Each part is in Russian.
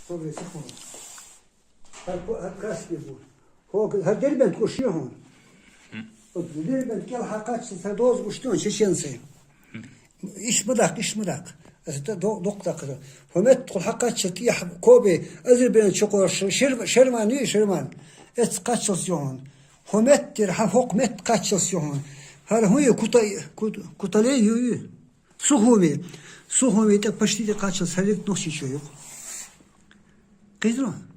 Sobre esse fundo. Hakkas gibi bu. Her derbent koşuyor hon. O derbent gel hakat se doz koştuğun şişense. İş mıdak. Aslında dokta kadar. Homet kul hakat çeti ya kobe azir ben çok şerman. Et kaçosyon. Homettir ha hokmet kaçosyon. Her huyu kutale yuyu. Suhumi te почти de kaços helik noşi yok. Kızım.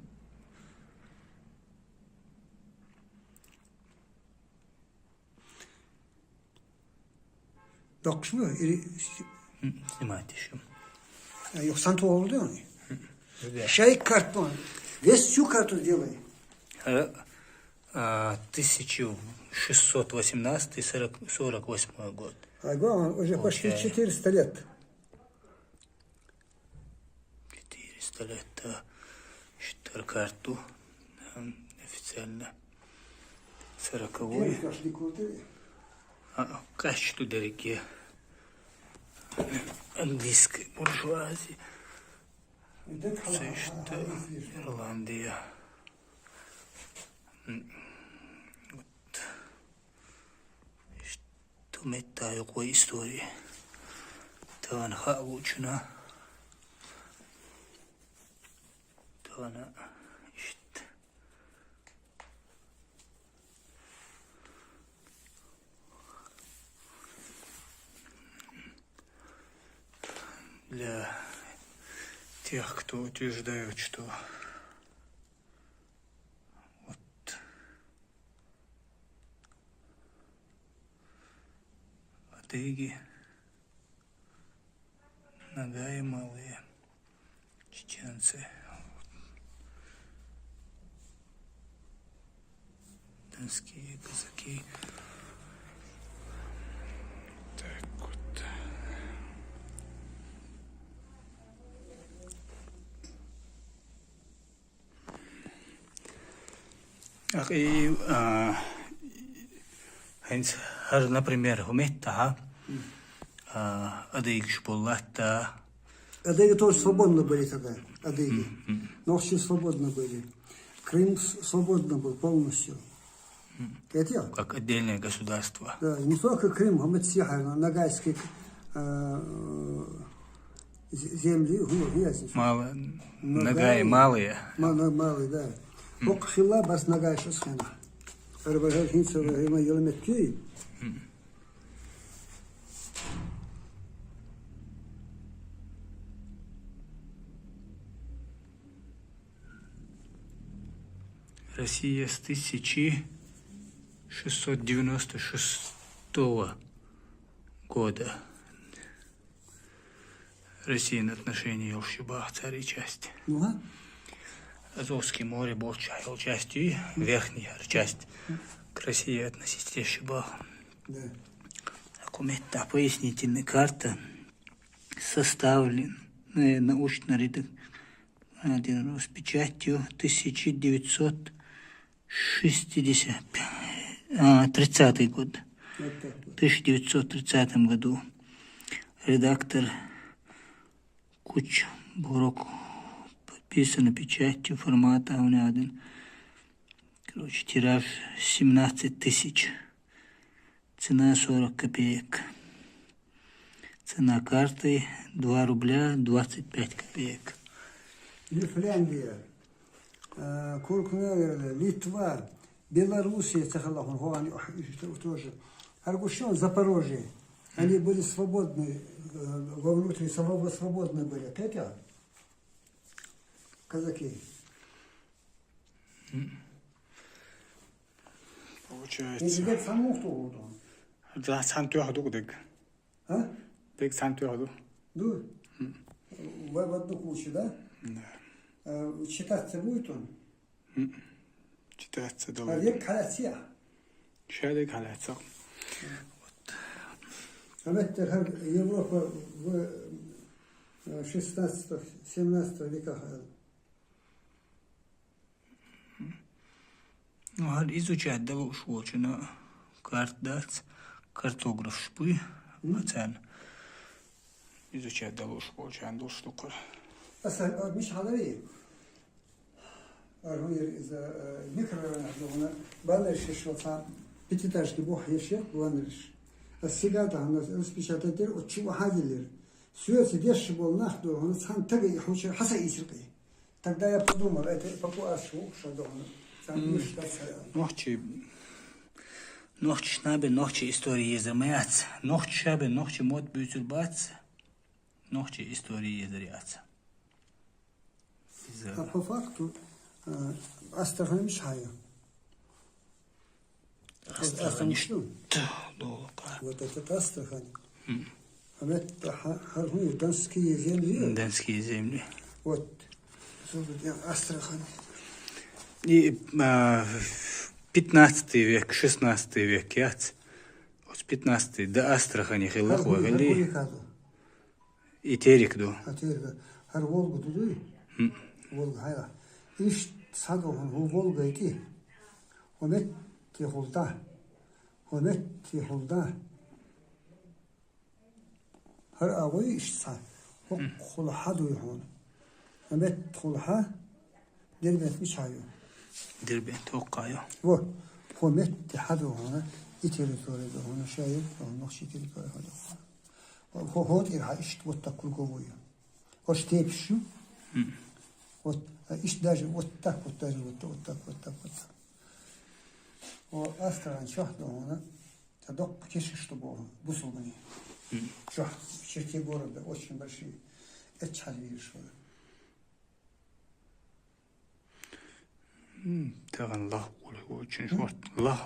Dokuz mu? Снимайте еще. Yok santo oldu mu? Şey karton. Весь всю карту делай. 1618-48 год. Ага, уже почти 400 лет. 400 лет, да. Считаю карту. Официально. 40-й. Качеству дороги. Английской буржуазии. Все, что Ирландия. Вот. Что метаю какой истории. Танха учена. Тана işte. Для тех, кто утверждают, что вот адыги, нагаи малые, чеченцы, донские казаки. Так вот. И, например, Гумета, Адыгиш Буллата. Адыги тоже свободно были тогда. Адыги. Но все свободно были. Крым свободно был полностью. Это как отдельное государство. Да, не только Крым, а Мацьяха, Ногайские земли. Ногай малые. Малые, да. Окхила бас Ногай шосхена. Арбажахинца има елеметки. Россия с 1696 года. Россия на отношении Елшибах, царей части. Азовское море был частью, верхняя часть к России относительно Елшибах. Документ, пояснительная карта составлен научно один с печатью 1930 год. В 1930 году редактор Куч Бурок подписано печатью формата А1. Короче, тираж 17 тысяч. Цена 40 копеек. Цена карты 2 рубля 25 копеек. Финляндия, Литва, Белоруссия, тоже. Аргушон, Запорожье. Они были свободны, вовнутрь свободны были. Это казаки. Получается. И саму кто был? Да, сам тюрду дык. А? Дык сам тюрду. Да? В одну кучу, да? Да. Читаться будет он? Читаться А долго. век халатия. Шарик халатса. А ведь Европа в 16-17 веках. Ну, изучать да уж очень, но картограф шпы, оцен. Изучать да уж очень, андуш штука. مش حضري Аргуер из микрорайона, она баннерши, что там пятиэтажки бог еще баннерш. А сега да, она распечатает, от чего ходили. Все это дешево было нахду, он сам так и хочет хаса исеркой. Тогда я подумал, это папуашу шадовно. Там не штация. Нохчи набе, нохчи истории замаяц. Нохчи шабе, нохчи мод бютюрбац. Нохчи истории заряц. А по факту Астрахань мешаю. Астрахань что? Вот этот Астрахань. А это Харгуй, Донские земли. Донские земли. Вот. Астрахань. И 15 век, 16 век, яц. От 15 до Астрахани хилах вагали. И терик до. А терик. Хар Волгу тудуй. Волга хайла. Иш садохан ху Волга ити. Хомет ти хулда. Хомет ти хулда. Хар авой иш са. Хулха дуй хон. Хомет хулха. Дербет мишайо. Дербет توقع요. و قومت حدو هنا إتريتوري ده هنا شايف نقش إتريتوري هنا هو إرها إشت وتأكل قوية وش تيبشو وت إيش داج وتأك وتاج وتأك وأستران شهد هنا تدق كيش штубо бусулмани شهد черте города очень большие это чалвиш تغن الله очень шорт. Allah